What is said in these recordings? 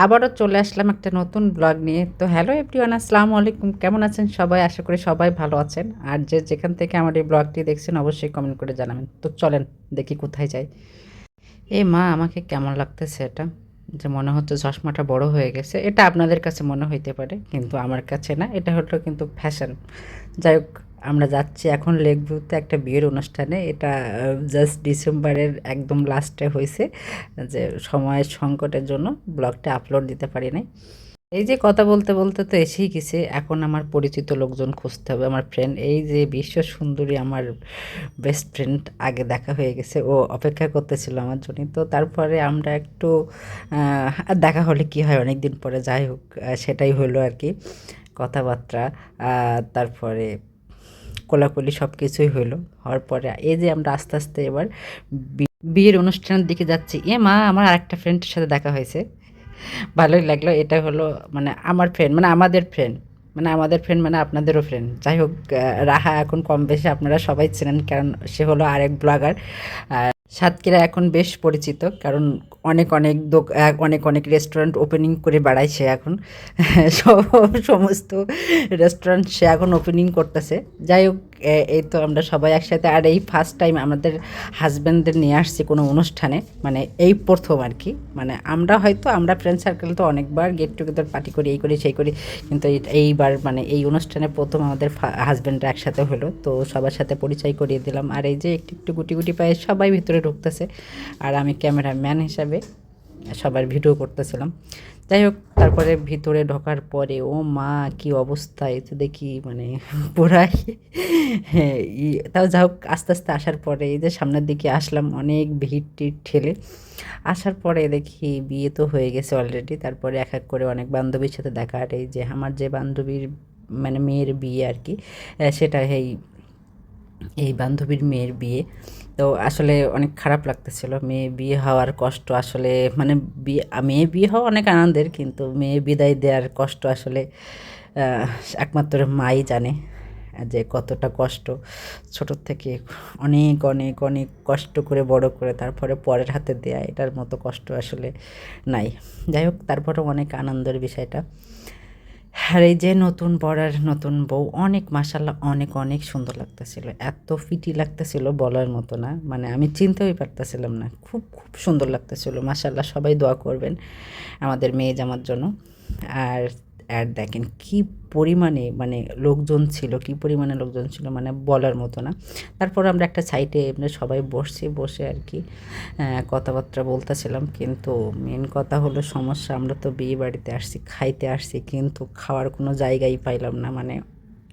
আবারও চলে আসলাম একটা নতুন ব্লগ নিয়ে। তো হ্যালো এভরিওয়ান, আসসালামু আলাইকুম। কেমন আছেন সবাই? আশা করি সবাই ভালো আছেন। আর যে যেখান থেকে আমার এই ব্লগটি দেখছেন অবশ্যই কমেন্ট করে জানাবেন। তো চলেন দেখি কোথায় যাই। এই মা আমাকে কেমন লাগতেছে এটা? যে মনে হচ্ছে চশমাটা বড় হয়ে গেছে। এটা আপনাদের কাছে মনে হইতে পারে, কিন্তু আমার কাছে না। এটা হলো কিন্তু ফ্যাশন। যাই হোক, আমরা যাচ্ছি এখন লেক ভিউতে একটা বিয়ের অনুষ্ঠানে। এটা জাস্ট ডিসেম্বরের একদম লাস্টে হয়েছে, যে সময়ের সংকটের জন্য ব্লগটা আপলোড দিতে পারি নাই। এই যে কথা বলতে বলতে তো এসেই গেছে, এখন আমার পরিচিত লোকজন খুঁজতে হবে। আমার ফ্রেন্ড, এই যে বিশ্ব সুন্দরী আমার বেস্ট ফ্রেন্ড, আগে দেখা হয়ে গেছে, ও অপেক্ষা করতেছিল আমার জন্য। তো তারপরে আমরা একটু দেখা হলে কি হয় অনেক দিন পরে, যাই হোক সেটাই হলো আর কি। কথাবার্তা, তারপরে কোলাকুলি সব কিছুই হইলো। হওয়ার পরে এই যে আমরা আস্তে আস্তে এবার বিয়ের অনুষ্ঠানের দিকে যাচ্ছি। মা, আমার আরেকটা ফ্রেন্ডের সাথে দেখা হয়েছে, ভালোই লাগলো। এটা হলো মানে আমার ফ্রেন্ড, মানে আমাদের ফ্রেন্ড, মানে আমাদের ফ্রেন্ড মানে আপনাদেরও ফ্রেন্ড। যাই হোক, রাহা এখন কম বেশি আপনারা সবাই চেনেন, কারণ সে হলো আরেক ব্লগার। সাতক্ষীরা এখন বেশ পরিচিত, কারণ অনেক অনেক অনেক অনেক রেস্টুরেন্ট ওপেনিং করে বেড়ায় সে এখন। সমস্ত রেস্টুরেন্ট সে এখন ওপেনিং করতেছে। যাই হোক, এই তো আমরা সবাই একসাথে। আর এই ফার্স্ট টাইম আমাদের হাজব্যান্ডদের নিয়ে আসছি কোনো অনুষ্ঠানে, মানে এই প্রথম আর কি। মানে আমরা ফ্রেন্ড সার্কেল তো অনেকবার গেট টুগেদার পার্টি করি, এই করি সেই করি, কিন্তু এইবার মানে এই অনুষ্ঠানে প্রথম আমাদের হাজব্যান্ডরা একসাথে হলো। তো সবার সাথে পরিচয় করিয়ে দিলাম। আর এই যে একটু একটু গুটি গুটি পায়ে সবাই ভিতরে ঢুকতেছে, আর আমি ক্যামেরাম্যান হিসাবে সবার ভিডিও করতেছিলাম। যাই হোক, তারপরে ভিতরে ঢোকার পরে ও মা কি অবস্থা! এ তো দেখি মানে পুরাই, হ্যাঁ, তাও যা হোক, আস্তে আস্তে আসার পরে এই যে সামনের দিকে আসলাম, অনেক ভিড় টিড় ঠেলে আসার পরে দেখি বিয়ে তো হয়ে গেছে অলরেডি। তারপরে এক এক করে অনেক বান্ধবীর সাথে দেখা। আর এই যে আমার যে বান্ধবীর মানে মেয়ের বিয়ে আর কি, সেটা এই বান্ধবীর মেয়ের বিয়ে। তো আসলে অনেক খারাপ লাগতেছিল। মেয়ে বিয়ে হওয়ার কষ্ট আসলে, মানে মেয়ে বিয়ে হওয়া অনেক আনন্দের, কিন্তু মেয়ে বিদায় দেওয়ার কষ্ট আসলে আহ, একমাত্র মাই জানে যে কতটা কষ্ট। ছোটোর থেকে অনেক অনেক অনেক কষ্ট করে বড় করে তারপরে পরের হাতে দেয়া, এটার মতো কষ্ট আসলে নাই। যাই হোক, তারপরে অনেক আনন্দের বিষয়টা। আর এই যে নতুন বর আর নতুন বউ, অনেক মাশাল্লাহ অনেক অনেক সুন্দর লাগতেছিল, এত ফিটি লাগতেছিল বলার মতো না। মানে আমি চিনতেই পারতেছিলাম না, খুব খুব সুন্দর লাগতেছিল মাশাল্লাহ। সবাই দোয়া করবেন আমাদের মেয়ে জামার জন্য। আর আর দেখেন কি পরিমাণে মানে লোকজন ছিল, কি পরিমাণে লোকজন ছিল মানে বলার মতো না। তারপর আমরা একটা সাইডে এমনি সবাই বসে আর কি কথাবার্তা বলতেছিলাম। কিন্তু মেন কথা হলো সমস্যা, আমরা তো বিয়ে বাড়িতে আসছি, খাইতে আসছি, কিন্তু খাওয়ার কোনো জায়গাই পাইলাম না। মানে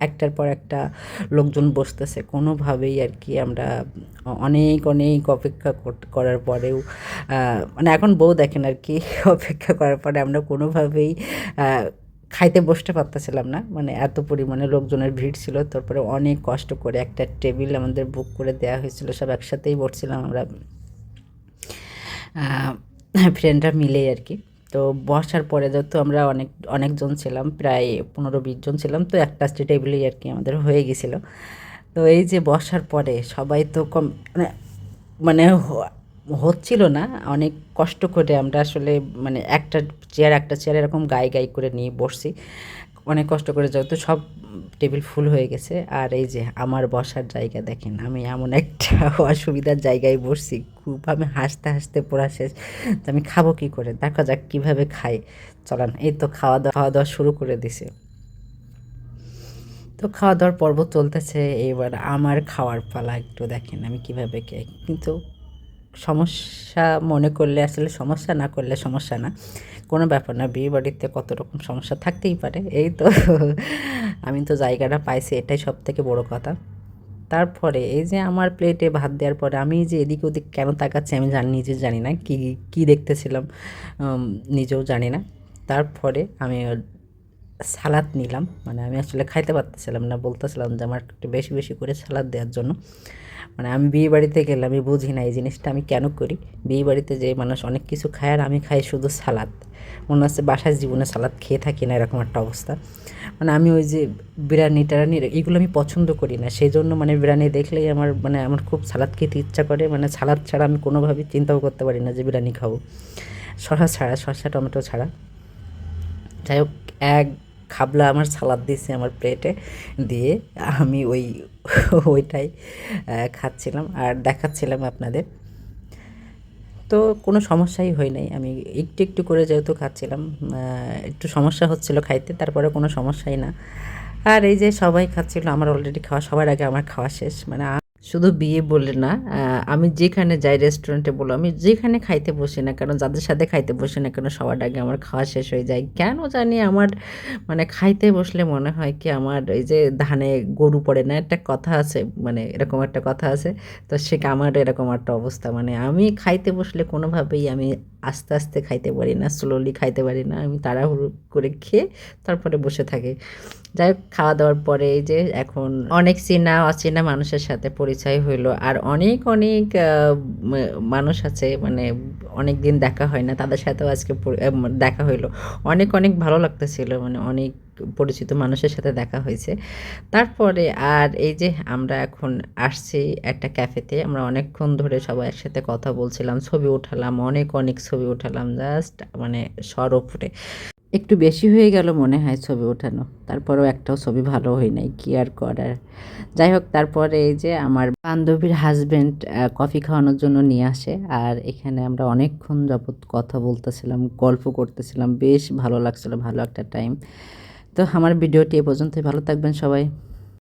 একটার পর একটা লোকজন বসতেছে, কোনোভাবেই আর কি আমরা অনেক অনেক অপেক্ষা করার পরেও মানে এখন বউ দেখেন আর কি, অপেক্ষা করার পরে আমরা কোনোভাবেই খাইতে বসতে পারতেছিলাম না। মানে এত পরিমাণে লোকজনের ভিড় ছিল। তারপরে অনেক কষ্ট করে একটা টেবিল আমাদের বুক করে দেওয়া হয়েছিল, সব একসাথেই বসছিলাম আমরা ফ্রেন্ডরা মিলেই আর কি। তো বসার পরে যেহেতু আমরা অনেকজন ছিলাম, প্রায় 15-20 জন ছিলাম, তো একটা টেবিলেই আর কি আমাদের হয়ে গেছিলো। তো এই যে বসার পরে সবাই তো কম মানে মানে হচ্ছিল না, অনেক কষ্ট করে আমরা আসলে মানে একটা চেয়ার এরকম গায়ে করে নিয়ে বসছি। অনেক কষ্ট করে, যেহেতু সব টেবিল ফুল হয়ে গেছে। আর এই যে আমার বসার জায়গা দেখেন, আমি এমন একটা অসুবিধার জায়গায় বসছি, খুব আমি হাসতে হাসতে পুরা শেষ। তো আমি খাবো কী করে, দেখা যাক কীভাবে খাই। চলেন, এই তো খাওয়া দাওয়া শুরু করে দিছে। তো খাওয়া দাওয়ার পর্ব চলতেছে, এবার আমার খাওয়ার পালা। একটু দেখেন আমি কিভাবে খাই, কিন্তু সমস্যা মনে করলে আসলে সমস্যা, না করলে সমস্যা না, কোনো ব্যাপার না। বিয়ে বাড়িতে কত রকম সমস্যা থাকতেই পারে। এই তো আমি তো জায়গাটা পাইছি, এটাই সব থেকে বড় কথা। তারপরে এই যে আমার প্লেটে ভাত দেওয়ার পরে আমি যে এদিক ওদিক কেন তাকাচ্ছি আমি নিজে জানি না, কি কি দেখতেছিলাম নিজেও জানি না। তারপরে আমি সালাদ নিলাম, মানে আমি আসলে খাইতে পারতেছিলাম না, বলতেছিলাম যে আমার একটু বেশি বেশি করে সালাদ দেওয়ার জন্য। মানে আমি বিয়ে বাড়িতে গেলে আমি বুঝি না এই জিনিসটা আমি কেন করি। বিয়ে বাড়িতে যে মানুষ অনেক কিছু খায় আর আমি খাই শুধু সালাদ, মনে হচ্ছে বাসায় জীবনে সালাদ খেয়ে থাকি না, এরকম একটা অবস্থা। মানে আমি ওই যে বিরিয়ানি টিরানি এগুলো আমি পছন্দ করি না, সেই জন্য মানে বিরিয়ানি দেখলেই আমার খুব সালাদ খেতে ইচ্ছা করে। মানে সালাদ ছাড়া আমি কোনোভাবেই চিন্তাও করতে পারি না যে বিরিয়ানি খাবো, শসা ছাড়া, শসা টমেটো ছাড়া। যাই হোক, এক খাবলা আমার সালাদ দিয়েছে আমার প্লেটে, দিয়ে আমি ওইটাই খাচ্ছিলাম আর দেখাচ্ছিলাম আপনাদের। তো কোনো সমস্যাই হয় নাই, আমি একটু একটু করে যেহেতু খাচ্ছিলাম, একটু সমস্যা হচ্ছিল খাইতে, তারপরে কোনো সমস্যাই না। আর এই যে সবাই খাচ্ছিল, আমার অলরেডি খাওয়া, সবার আগে আমার খাওয়া শেষ। মানে শুধু বিয়ে বলে না, আমি যেখানে যাই, রেস্টুরেন্টে বলো, আমি যেখানে খাইতে বসি না কেন, যাদের সাথে খাইতে বসি না কেন, সবার আগে আমার খাওয়া শেষ হয়ে যায়। কেন জানি আমার মানে খাইতে বসলে মনে হয় কি, আমার এই যে ধানে গরু পড়ে না, একটা কথা আছে, মানে এরকম একটা কথা আছে। তো সে আমার এরকম একটা অবস্থা, মানে আমি খাইতে বসলে কোনোভাবেই আমি আস্তে আস্তে খাইতে পারি না, স্লোলি খাইতে পারি না, আমি তাড়াহুড়ো করে খেয়ে তারপরে বসে থাকি। যাই হোক, খাওয়া দাওয়ার পরে এই যে এখন অনেক চেনা অচেনা মানুষের সাথে পরিচয় হইলো, আর অনেক অনেক মানুষ আছে, মানে অনেক দিন দেখা হয় না, তাদের সাথেও আজকে দেখা হইলো। অনেক অনেক ভালো লাগতেছিল, মানে অনেক পরিচিত মানুষের সাথে দেখা হয়েছে। তারপরে আর এই যে আমরা এখন আসছি একটা ক্যাফেতে, আমরা অনেকক্ষণ ধরে সবাই একসাথে কথা বলছিলাম, ছবি উঠালাম, অনেক অনেক ছবি উঠালাম, জাস্ট মানে সর উপরে। একটু বেশি হয়ে গেল মনে হয় ছবি ওঠানো, তারপরেও একটাও ছবি ভালো হয় নাই, কি আর করার। যাই হোক, তারপরে এই যে আমার বান্ধবীর হাজবেন্ড কফি খাওয়ানোর জন্য নিয়ে আসে, আর এখানে আমরা অনেকক্ষণ যাবত কথা বলতেছিলাম, গল্প করতেছিলাম, বেশ ভালো লাগছিল, ভালো একটা টাইম। তো আমার ভিডিওটি এ পর্যন্তই, ভালো থাকবেন সবাই।